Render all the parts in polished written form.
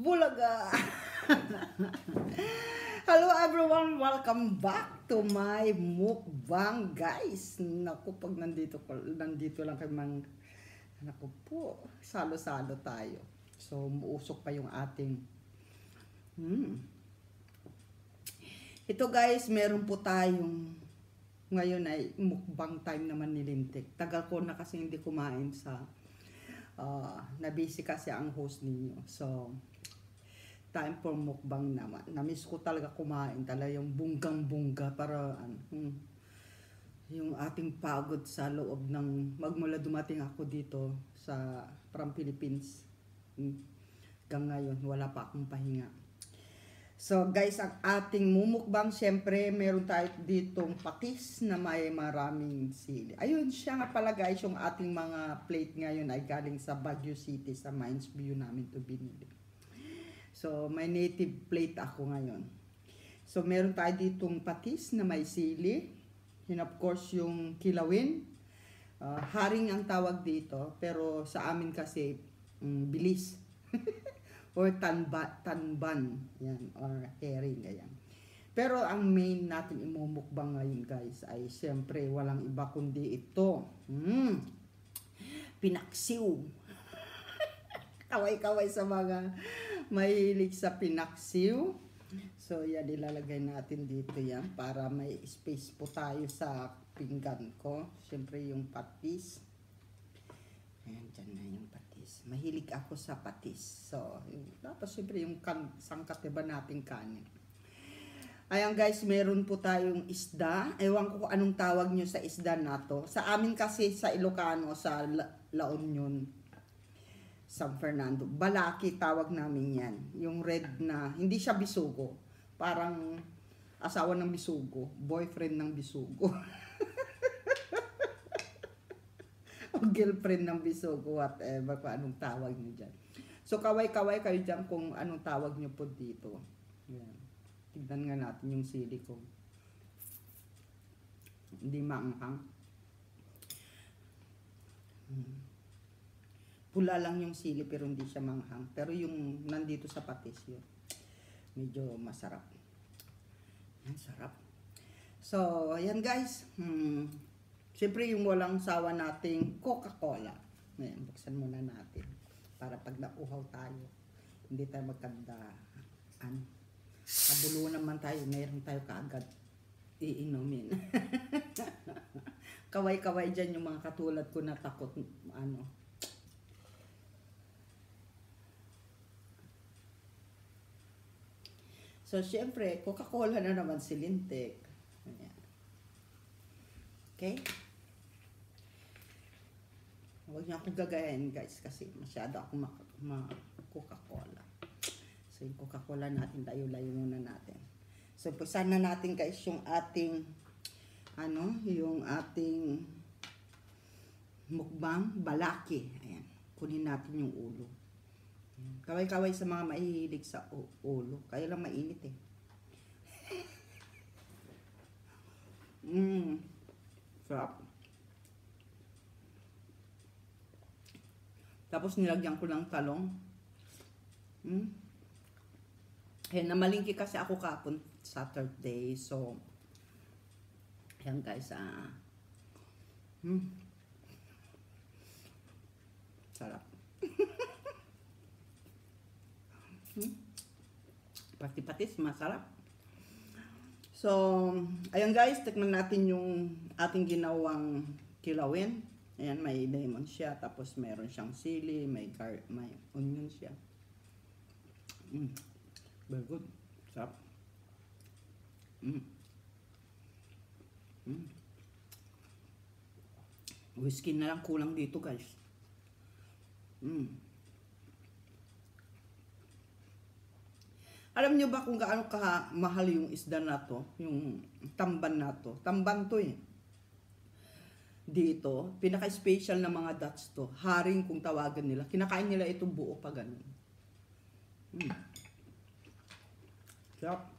Bulaga! Hello everyone! Welcome back to my mukbang, guys! Naku, pag nandito lang kay Mang... Naku po, salo-salo tayo. So, muusok pa yung ating... Ito guys, meron po tayong... Ngayon ay mukbang time naman ni Lintik. Tagal ko na kasi hindi kumain sa... na-busy kasi ang host ninyo. So, time for mukbang naman. Na-miss ko talaga kumain. Talaga yung bunggang-bungga para yung ating pagod sa loob ng magmula dumating ako dito sa from Philippines. Hanggang ngayon, wala pa akong pahinga. So guys, ang ating mumukbang, syempre meron tayo ditong patis na may maraming sili. Ayun siya nga pala guys, yung ating mga plate ngayon ay galing sa Baguio City, sa Mines View namin to binili. So may native plate ako ngayon. So meron tayo ditong patis na may sili. And of course yung kilawin. Haring ang tawag dito, pero sa amin kasi bilis. Or tanban, yan, or herring, ganyan. Pero ang main natin imumukbang ngayon guys ay siyempre walang iba kundi ito. Pinaksiw. Kaway-kaway sa mga mahilig sa pinaksiw. So yan, ilalagay natin dito yan para may space po tayo sa pinggan ko. Siyempre yung patis. Ayan, dyan na yung patis. Mahilig ako sa patis. So, tapos siyempre yung sangkat, diba, nating kanin. Ayan guys, meron po tayong isda. Ewan ko kung anong tawag nyo sa isda na to. Sa amin kasi sa Ilocano, sa La Union, San Fernando, balaki tawag namin yan. Yung red na, hindi siya bisugo. Parang asawa ng bisugo, boyfriend ng bisugo. O girlfriend ng bisugo, whatever, kung anong tawag nyo dyan. So, kaway-kaway kayo dyan kung anong tawag nyo po dito. Yan. Tignan nga natin yung sili ko. Hindi maanghang. Pula lang yung sili pero hindi siya manghang. Pero yung nandito sa patis yun, medyo masarap. Yan, sarap. So, ayan guys. Siyempre yung walang sawa nating Coca-Cola. Ayan, buksan muna natin. Para pag nauhaw tayo, hindi tayo magkandaan. Kabulo naman tayo, mayroon tayo kaagad iinumin. Kaway-kaway dyan yung mga katulad ko na takot, So, syempre, Coca-Cola na naman si Lintik. Ayan. Okay? Huwag niyo akong gagayahin guys kasi masyado ako Coca-Cola. So yung Coca-Cola natin, layo-layo muna natin. So pagsan na natin guys yung ating yung ating mukbang balaki. Ayan, kunin natin yung ulo. Kaway-kaway sa mga mahihilig sa ulo. Kaya lang mainit eh. Sarap. Tapos nilagyan ko ng talong. Ayan, namalingki kasi ako kapon Saturday. So, ayan guys, sarap. Pati-patis, masarap. So, ayan guys, tikman natin yung ating ginawang kilawin. Ayan, may lemon siya, tapos meron siyang sili, may onion siya. Very good. Sarap. Whiskey na lang kulang dito guys. Alam nyo ba kung gaano kamahal yung isda na to? Yung tamban na to. Tamban to eh. Dito, pinaka-special na mga Dutch to. Haring kung tawagan nila. Kinakain nila ito buo pa ganun. Sarap.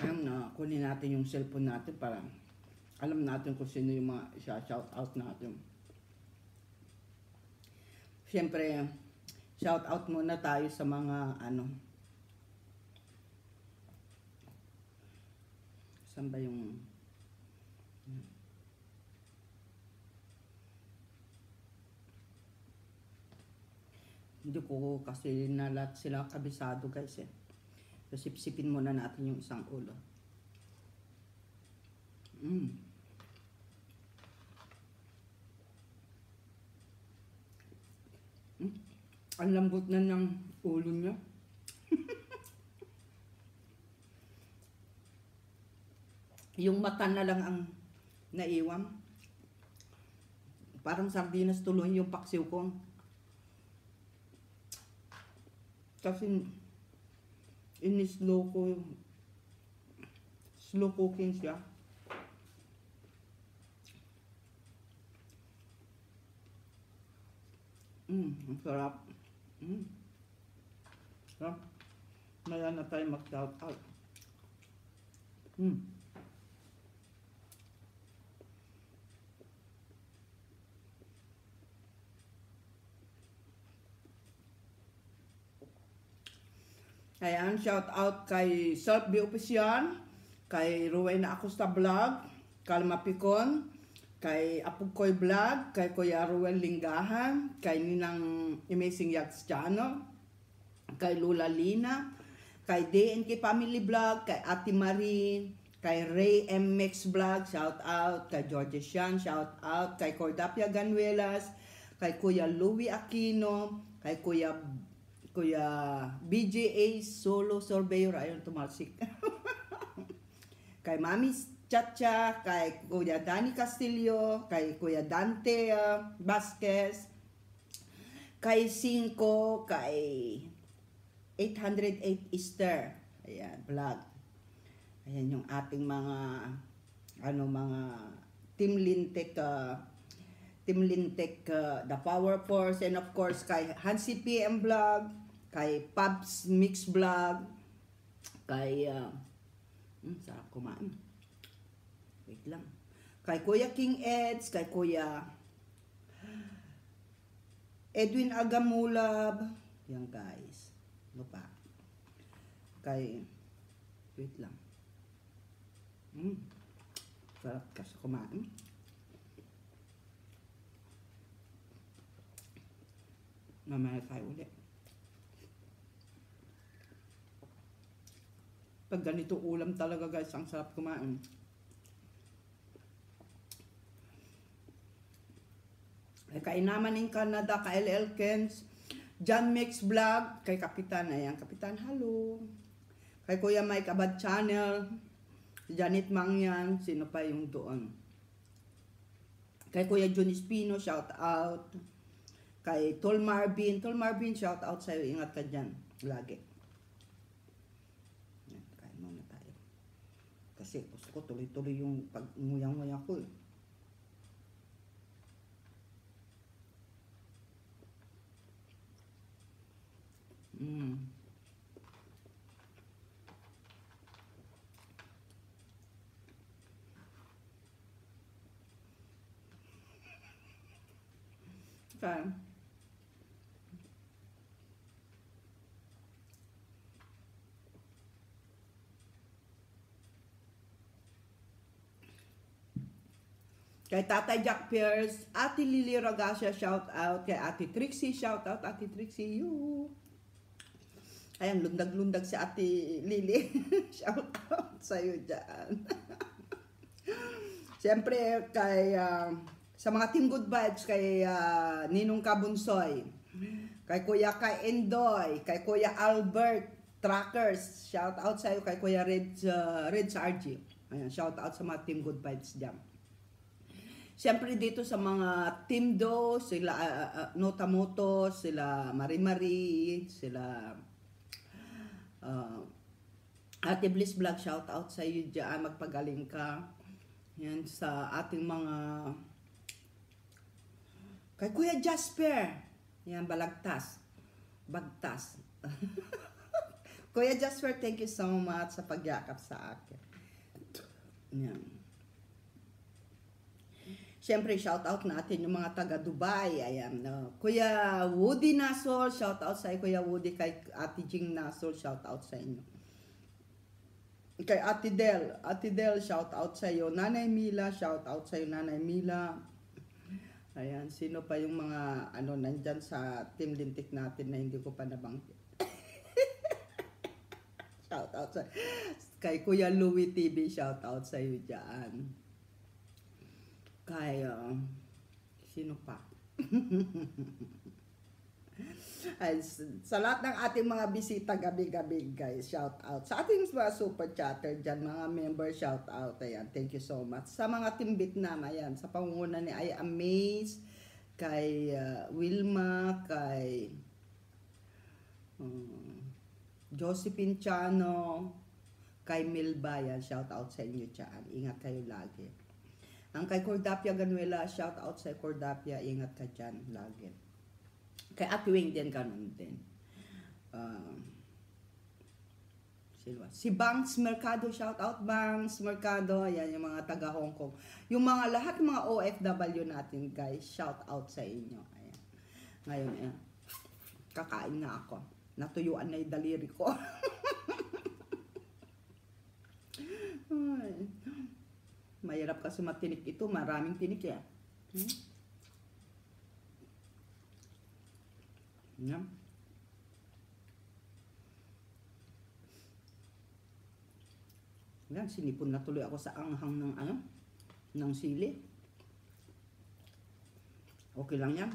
Ayan na, kunin natin yung cellphone natin para alam natin kung sino yung mga shout out natin. Siyempre, shout out muna tayo sa mga saan ba yung hindi ko kasi na lahat sila kabisado guys eh. So, sipsipin muna natin yung isang ulo. Ang lambot na ng ulo niya. Yung mata na lang ang naiwan. Parang sardinas tuloy yung paksiw ko. Kasi slow cooking siya. Ang sarap. Sarap. Maya na tayo mag-shout out. Ayan, shout out kay Self Be Official, kay Rowena Acosta Vlog, Kalma Picon, kay Apukoy Vlog, kay Kuya Ruel Lingahan, kay Ninang Amazing Yachts Channel, kay Lula Lina, kay DNK Family Vlog, kay Ate Marie, kay Ray MX Vlog, shout out, kay George Sian, shout out, kay Cordapia Ganuelas, kay Kuya Louie Aquino, kay Kuya BJA Solo Surveyor, ayun tumalsik. Kay Mami Chacha, kay Kuya Danny Castillo, kay Kuya Dante Vasquez, kay Cinco, kay 808 Easter, ayan, vlog. Ayan yung ating mga mga Team Lintek, The Power Force, and of course kay Hansi PM Vlog, kay Pubs Mix Vlog, kay sarap kumain. Wait lang. Kay Kuya King Eds, kay Kuya Edwin Agamulab, yan guys. Ano pa? Kay wait lang. Sarap kasi kumain. Mamaya tayo ulit. Pag ganito ulam talaga guys, ang sarap kumain. Kay Naman in Canada, kay LL Kens, John Mix Vlog, kay Kapitan, ayan, Kapitan, hello. Kay Kuya Mike Abad Channel, Janet Mangyan, sino pa yung doon? Kay Kuya Jun Espino, shout out. Kay Tol Marvin, shout out sa'yo, ingat ka dyan, lagi. Kain muna tayo. Kasi gusto ko tuloy-tuloy yung pag-nguyang-nguyang ko eh. Okay. Kay Tatay Jack Pierce, Ate Lily Rogasia, shout out. Kay Ate Trixie, shout out. Ate Trixie, you. Ayan, lundag-lundag si Ate Lily. Shout out sa'yo dyan. Siyempre, kay sa mga Team Good Vibes, kay Ninong Kabunsoy, kay Kuya Kai Endoy, kay Kuya Albert Trackers, shout out sa'yo, kay Kuya Red Sargi. Ayan, shout out sa mga Team Good Vibes dyan. Siyempre dito sa mga Team Do, sila Notamoto, sila Marie, sila Ate Bliss Vlog, shout out sa iyo dyan, magpagaling ka. Yan sa ating mga kay Kuya Jasper, yan, Bagtas. Kuya Jasper, thank you so much sa pagyakap sa akin. Yan. Siyempre, shout out natin yung mga taga Dubai. Ayan, Kuya Woody Nasol, shout out sa Kuya Woody, kay Ate Jing Nasol, shout out sa inyo. Kay Ate Del, shout out sa iyo. Nanay Mila, shout out sa iyo, Nanay Mila. Ayan, sino pa yung mga nandyan sa Team Lintik natin na hindi ko pa nabanggit. Shout out sa kay Kuya Louie TV, shout out sa iyo diyan. Kay sino pa? Ay, sa lahat ng ating mga bisita gabi-gabi, guys, shout out. Sa ating mga super chatter dyan, mga member, shout out. Ayan, thank you so much. Sa mga Team Vietnam, ayan, sa pangunguna ni I Amaze, kay Wilma, kay Josephine Chano, kay Milba, yan, shout out sa inyo dyan. Ingat kayo lagi. Ang kay Cordapia Ganuela, shout out sa Cordapia, ingat ka dyan lagi. Kay Ate Wing din, ganun din. Si Banks Mercado, shout out Banks Mercado, ayan yung mga taga Hong Kong. Yung mga lahat ng mga OFW natin, guys, shout out sa inyo. Ayan. Ngayon, kakain na ako. Natuyuan na yung daliri ko. Ay. Mahirap kasi matinik ito. Maraming tinik eh. Yan. Yan, sinipon na tuloy ako sa anghang ng ng sili. Okay lang yan.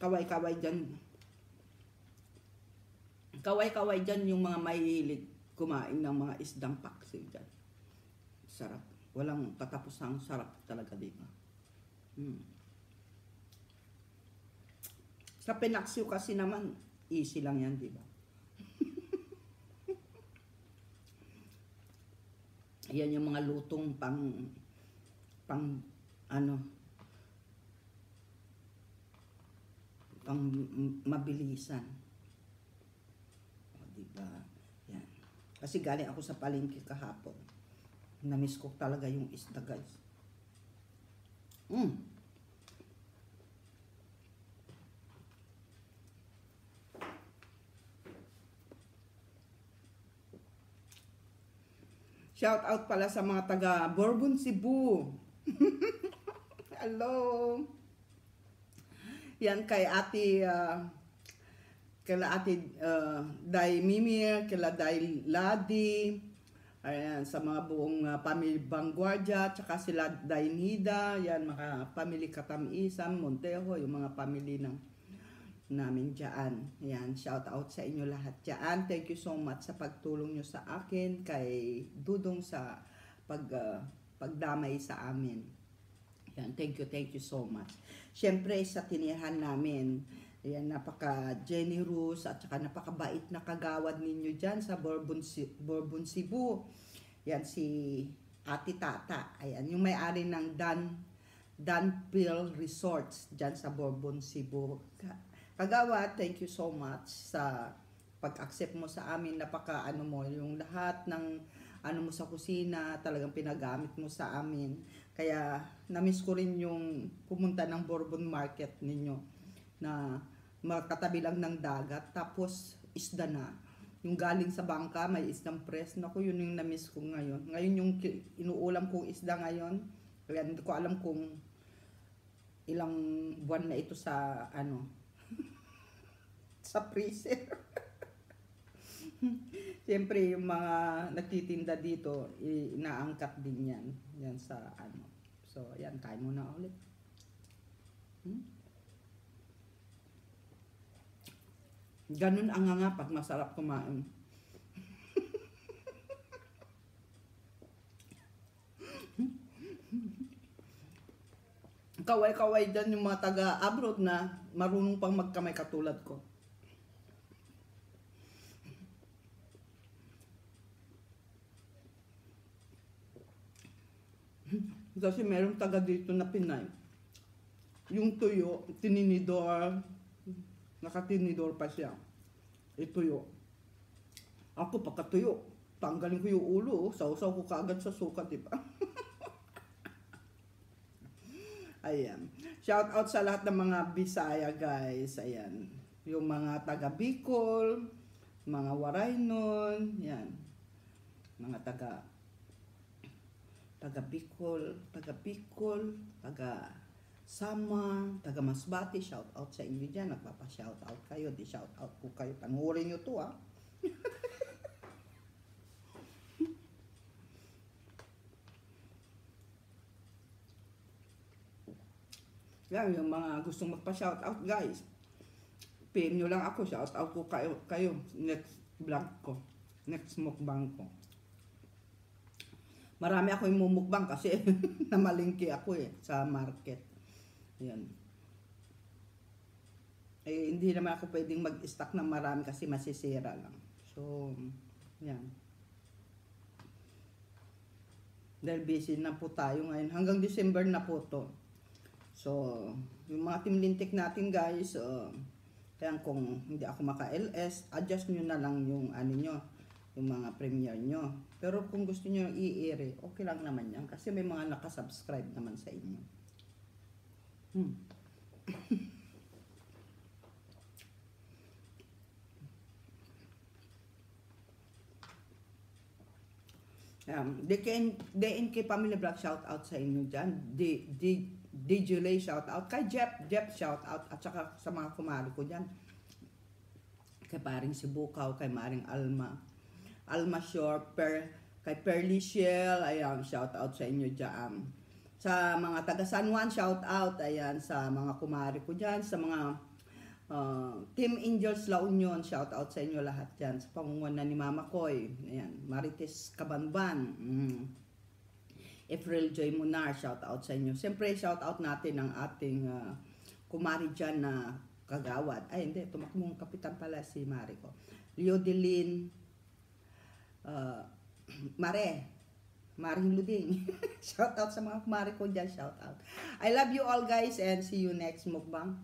Kaway-kaway dyan. Kaway-kaway dyan yung mga mahilig kumain ng mga isdang paksiw dyan. Sarap. Walang katapusang sarap talaga dito. Sa pinaksiw kasi naman, easy lang yan, di ba? Yan yung mga lutong pang mabilisan. O, diba? Yan. Kasi galing ako sa palengke kahapon. Na-miss ko talaga yung isda, guys. Shout out pala sa mga taga Bourbon, Cebu. Hello. Yan kay Ate Day Mimir, kila Day Ladi, ayan, sa mga buong family Vanguardia, tsaka sila Day Nida, yan, mga family Katamisan, Montejo, yung mga family namin dyan. Yan, shout out sa inyo lahat dyan. Thank you so much sa pagtulong nyo sa akin, kay Dudong sa pagdamay sa amin. Yan, thank you so much. Siyempre, sa tinihan namin, yan, napaka-generous at saka napakabait na kagawad ninyo dyan sa Bourbon, Cebu. Yan, si Ate Tata. Ayan, yung may-ari ng Danville Resorts dyan sa Bourbon, Cebu. Kagawad, thank you so much sa pag-accept mo sa amin. Yung lahat ng mo sa kusina, talagang pinagamit mo sa amin. Kaya, na-miss ko rin yung pumunta ng Bourbon Market ninyo na makatabi lang ng dagat, tapos isda na. Yung galing sa bangka, may isdang press. Naku, yun yung na-miss ko ngayon. Ngayon yung inuulam kong isda ngayon, kaya hindi ko alam kung ilang buwan na ito sa, sa freezer. Siyempre, yung mga nagtitinda dito, inaangkat din yan. Yan sa So, yan, kain muna ulit. Ganun ang nga pag masarap kumain. Kaway-kaway dyan yung mga taga-abroad na marunong pang magkamay katulad ko. Kasi meron taga dito na Pinay. Yung tuyo, tininidor, Nakatinidor pa siya. Ituyo. Ako pagkatuyo, tanggalin ko yung ulo, sausaw ko kaagad sa suka, diba? Ayan. Shout out sa lahat ng mga Bisaya, guys. Ayan. Yung mga taga Bicol, mga Waraynon, yan. Mga taga Bicol, taga Samar, taga Masbate, shout out sa inyo dyan. Nagpapa-shout out kayo, di shout out ko kayo. Pangurin nyo to, ah. Yan, yung mga gustong magpa-shoutout, guys. PM nyo lang ako, shoutout ko kayo. Next vlog ko. Next mukbang ko. Marami ako yung mumukbang kasi namalingki ako sa market. Yan. Hindi naman ako pwedeng mag-stock ng marami kasi masisira lang. So, yan. Dahil busy na po tayo ngayon. Hanggang December na po to. So, yung mga team lintik natin, guys, kaya kung hindi ako maka-LS, adjust nyo na lang yung ano nyo, yung mga premiere nyo. Pero kung gusto nyo i-ere, okay lang naman yan. Kasi may mga nakasubscribe naman sa inyo. DNK Family Vlog, shout out sa inyo dyan. DJ Lay, shout out. Kay Jeff, shout out. At saka sa mga kumari ko dyan. Kay paring Sibukaw, kay maring Alma Shore, kay Perly Shell, ayan, shout out sa inyo dyan. Sa mga taga San Juan, shout out. Ayan, sa mga kumari ko dyan. Sa mga Team Angels La Union, shout out sa inyo lahat dyan. Sa pangunguna ni Mama Koy, ayan, Marites Kabanban, April Joy Munar, shout out sa inyo. Siyempre, shout out natin ang ating kumari dyan na kagawad. Ay, hindi, tumakbong kapitan pala si Mariko. Leo Delin, Maring Luding. Shout out sa mga kumari ko dyan, shout out. I love you all, guys, and see you next mukbang.